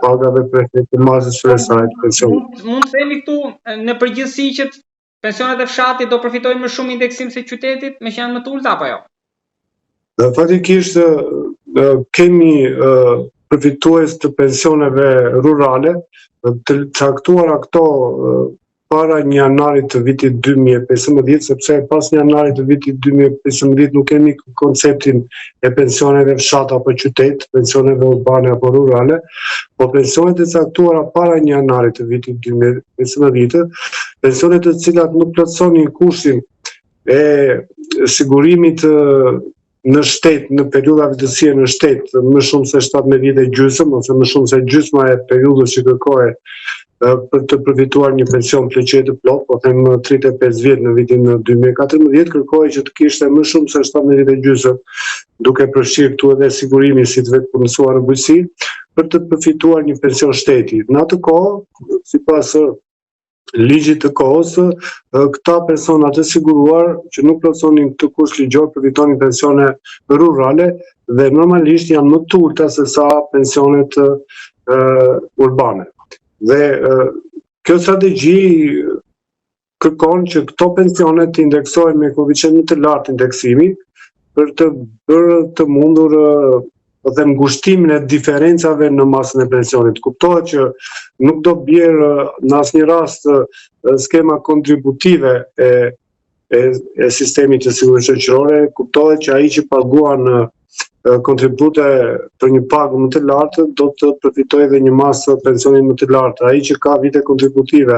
pagave për efekte masës kryesore të pensionit. Mund të themi këtu në përgjithësi që pensionet e fshatit do përfitojnë më shumë indeksim se qytetit, me që janë më të ulta apo jo? Fatikisht kemi përfitues të pensioneve rurale, të caktuara këto para një janarit të vitit 2015, sepse pas një janarit të vitit 2015 nuk kemi konceptin e pensioneve fshat apo qytet, pensioneve urbane apo rurale, po pensionet e caktuara para një janarit të vitit 2015, pensionet të cilat nuk plotësonin kushtin e sigurimit në shtet, në periudha vjetësie në shtet, më shumë se 17 vjet e gjysmë, ose më shumë se gjysma e periudhës që kërkohet për të përfituar një pension pleqet të plot, po them 35 vjet në vitin 2014, kërkohet që të kishte më shumë se 17 vjet e gjysmë, duke përfshirë këtu edhe sigurimi si të vetë punësuar në bujqësi, për të përfituar një pension shteti. Në atë kohë, sipas ligjit të kohës, këta persona të siguruar që nuk plotësonin këtë kusht ligjor përfitonin pensione rurale dhe normalisht janë më të ulta se sa pensionet urbane. Dhe kjo strategji kërkon që këto pensionet të indeksohen me koeficient të lartë indeksimi për të bërë të mundur ngushtimin e diferencave në masën e pensionit. Kuptohet që nuk do bjerë në asnjë rast skema kontributive e sistemit të sigurisë shoqërore, kuptohet që ai që paguan kontribute për një pagë më të lartë do të përfitojë edhe një masë pensioni më të lartë. Ai që ka vite kontributive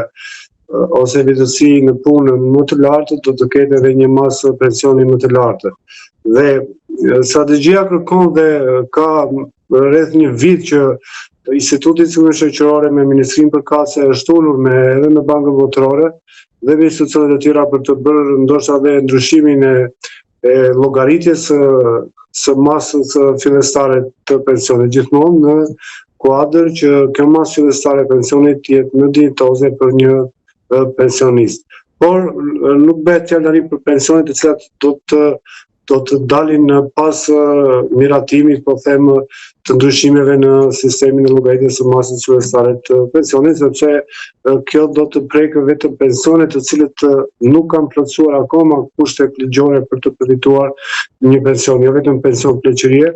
ose vitësi në punë më të lartë do të ketë edhe një masë pensioni më të lartë. Dhe strategjia kërkon dhe ka rreth një vit që Instituti i Sigurisë Shoqërore me Ministrinë Përkatëse është ulur edhe me Bankën Botërore dhe me institucionet e tjera për të bërë ndoshta edhe ndryshimin e llogaritjes së masës fillestare të pensionit, gjithmonë në kuadër që kjo masë fillestare e pensionit të jetë më dinjitoze për një pensionist. Por nuk bëhet fjalë për pensionet të cilat do të dalin pas miratimit, po them, të ndryshimeve në sistemin e llogaritjes së masës fillestare të pensionit, sepse kjo do të prekë vetëm pensionet të cilët nuk kanë plotësuar akoma kushtet ligjore për të përfituar një pension, jo vetëm pension pleqërie,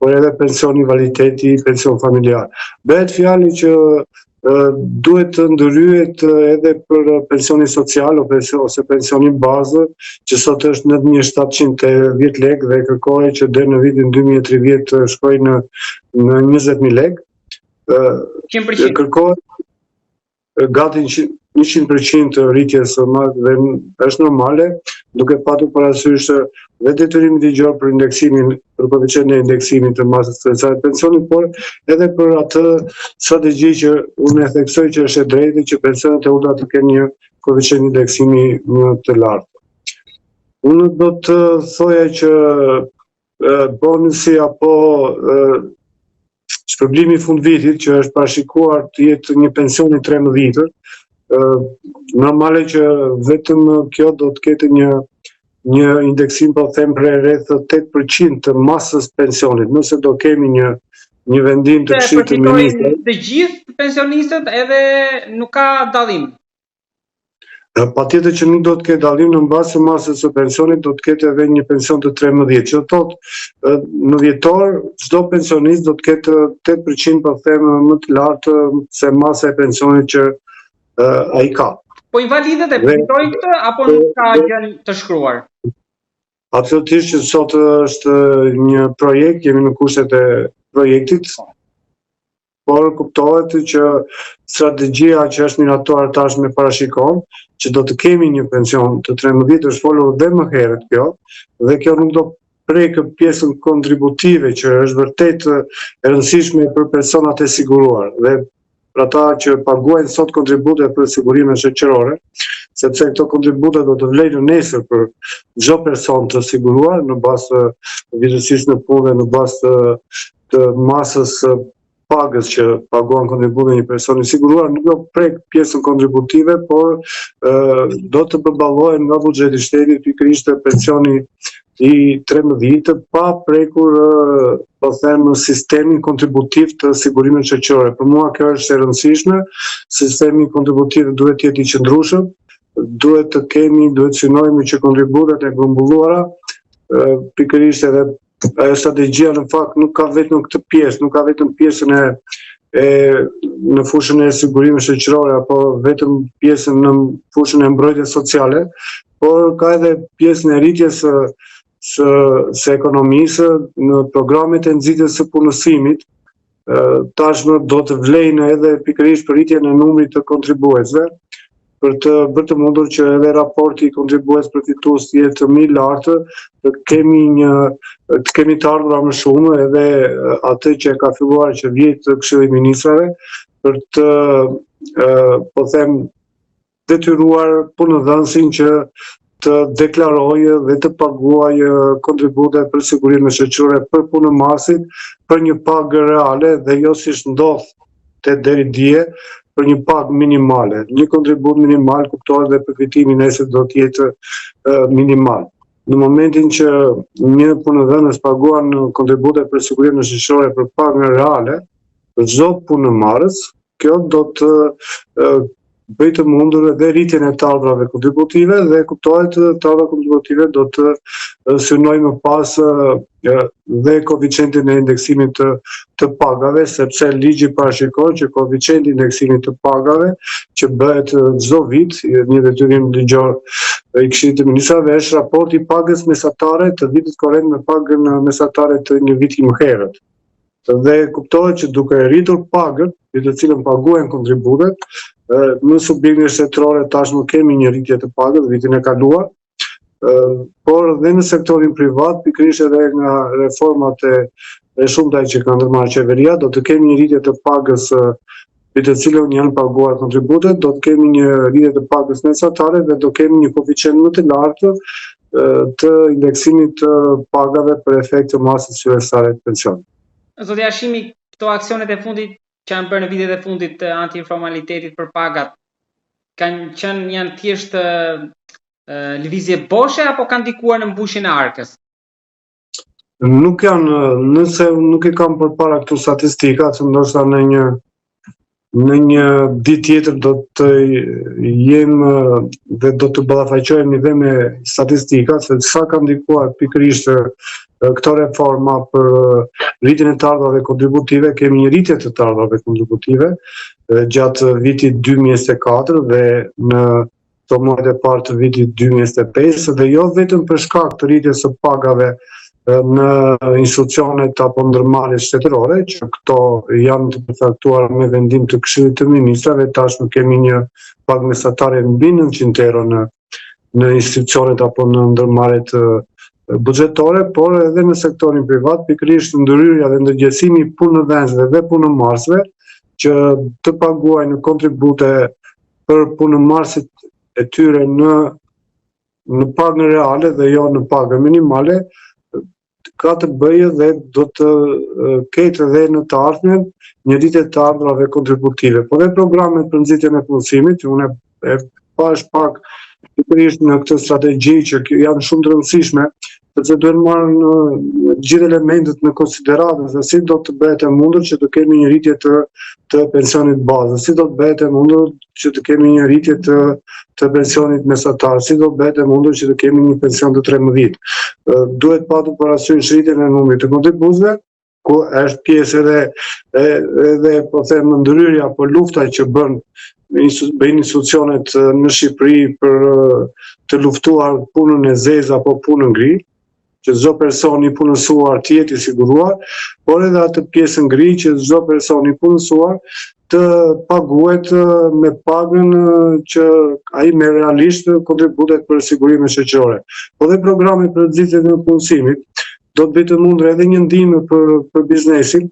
por edhe pension invaliditeti, pension familjar. Bëhet fjalë që duhet të ndërhyet edhe për pensionin social ose pensionin bazë, që sot është 9.710 lekë dhe kërkohet që deri në vitin 2030 shkojë në 20.000 lekë. 100%. Kërkohet gati 100% rritjes dhe është normale, duke patur parasysh dhe detyrimin ligjor për indeksimin, për koeficientin e indeksimit të masës fillestare të pensionit, por edhe për atë strategji që unë e theksoj që është e drejtë që pensionet e ulta të kenë një koeficient indeksimi më të lartë. Unë do të thoja që bonusi apo shpërblimi i fundvitit që është parashikuar të jetë një pension i 13, normale që vetëm kjo do të ketë një indeksim, po them, për rreth 8% të masës pensionit. Nëse do kemi një vendim të këshillit të ministrëve, të gjithë pensionistët edhe nuk ka dallim. Patjetër që nuk do të ketë dallim në bazë të masës së pensionit, do të ketë edhe një pension të 13, që thotë në vjetor çdo pensionist do të ketë 8%, po them, më të lartë se masa e pensionit që ai ka. Po invalidët e përfitojnë këtë apo nuk ka gjë të shkruar? Absolutisht që sot është një projekt, jemi në kushtet e projektit, por kuptohet që strategjia që është miratuar tashmë parashikon që do të kemi një pension të 13, është folur dhe më herët kjo, dhe kjo nuk do prekë pjesën kontributive që është vërtet e rëndësishme për personat e siguruar dhe për ata që paguajnë sot kontribute për sigurime shoqërore, sepse këto kontribute do të vlejnë nesër për çdo person të siguruar në bazë të vjetësisë në punë dhe në bazë të masës pagës që paguan kontribute një person i siguruar, nuk do prek pjesën kontributive, por do të përballohen nga buxheti i shtetit pikërisht pensioni i 13 pa prekur po them sistemin kontributiv të sigurimit shoqëror. Për mua kjo është e rëndësishme, sistemi kontributiv duhet të jetë i qëndrueshëm, duhet të synojmë që kontributet e grumbulluara, pikërisht edhe ajo strategjia në fakt nuk ka vetëm këtë pjesë, nuk ka vetëm pjesën në fushën e sigurimit shoqëror apo vetëm pjesën në fushën e mbrojtjes sociale, por ka edhe pjesën e rritjes së ekonomisë në programet e nxitjes së punësimit. Tashmë do të vlejnë edhe pikërisht për rritjen e numrit të kontribuesve, për të bërë të mundur që edhe raporti i kontribues përfitues të jetë më i lartë, të kemi të ardhura më shumë, edhe atë që ka filluar që vjet Këshilli i Ministrave për të po them detyruar punëdhënësin që të deklarojë dhe të paguajë kontributet për sigurimin shoqëror për punëmarrësit për një pagë reale dhe jo siç ndodh deri dje, për një pagë minimale. Një kontribut minimal kuptohet dhe përfitimi nesër do të jetë minimal. Në momentin që një punëdhënës paguan kontributet për sigurimin shoqëror për pagën reale, për çdo punëmarrës, kjo do të bëj të mundur edhe rritjen e të ardhrave kontributive dhe kuptohet të ardhra kontributive do të synojnë më pas dhe koeficientin e indeksimit të pagave, sepse ligji parashikon që koeficienti i indeksimit të pagave që bëhet çdo vit, një detyrim ligjor i Këshillit të Ministrave, është raporti i pagës mesatare të vitit korrent me pagën mesatare të një viti më herët. Dhe kuptohet që duke rritur pagën, me të cilën paguhen kontributet, në subjektin shtetëror tashmë kemi një rritje të pagës vitin e kaluar, por dhe në sektorin privat, pikërisht edhe nga reformat e shumta që ka ndërmarrë qeveria, do të kemi një rritje të pagës me të cilën janë paguar kontributet, do të kemi një rritje të pagës mesatare dhe do kemi një koeficient më të lartë të indeksimit të pagave për efekt të masës fillestare të pensionit. Zoti Hashimi, këto aksionet e fundit që janë bërë në vitet e fundit të anti-informalitetit për pagat, janë thjesht lëvizje boshe apo kanë ndikuar në mbushjen e arkës? Nuk janë, nëse nuk e kam përpara këtu statistikat, ndoshta në një ditë tjetër do të jem dhe do të ballafaqohemi dhe me statistikat, se sa ka ndikuar pikërisht këto reforma për rritjen e të ardhrave kontributive. Kemi një rritje të ardhrave kontributive gjatë vitit 2024 dhe në këto muajt e parë të vitit 2025, dhe jo vetëm për shkak të rritjes së pagave në institucionet apo ndërmarrjes shtetërore, që këto janë të përcaktuara me vendim të Këshillit të Ministrave. Tashmë kemi një pagë mesatare mbi 900 euro në institucionet apo në ndërmarrjet buxhetore, por edhe në sektorin privat, pikërisht ndërhyrja dhe ndërgjegjësimi i punëdhënësve dhe punëmarrësve që të paguajnë kontribute për punëmarrësit e tyre në pagën reale dhe jo në pagën minimale, ka të bëjë dhe do të ketë edhe në të ardhmen një rritje të ardhrave kontributive. Po dhe programet për nxitjen e punësimit, që unë e pash pak pikërisht në këtë strategji që janë shumë të rëndësishme, sepse duhen marrë gjithë elementet në konsideratë, se si do të bëhet e mundur që të kemi një rritje të pensionit bazë, si do të bëhet e mundur që të kemi një rritje të pensionit mesatar, si do të bëhet e mundur që të kemi një pension të 13. Duhet patur parasysh rritjen e numrit të kontribuesve, ku është pjesë edhe po them ndërhyrja apo lufta që bën institucionet në Shqipëri për të luftuar punën e zezë apo punën gri, që çdo person i punësuar të jetë i siguruar, por edhe atë pjesën gri që çdo person i punësuar të paguhet me pagën që ai merr realisht kontributet për sigurimin shoqëror. Po dhe programet për nxitjen e punësimit do të bëjë të mundur edhe një ndihmë për biznesin,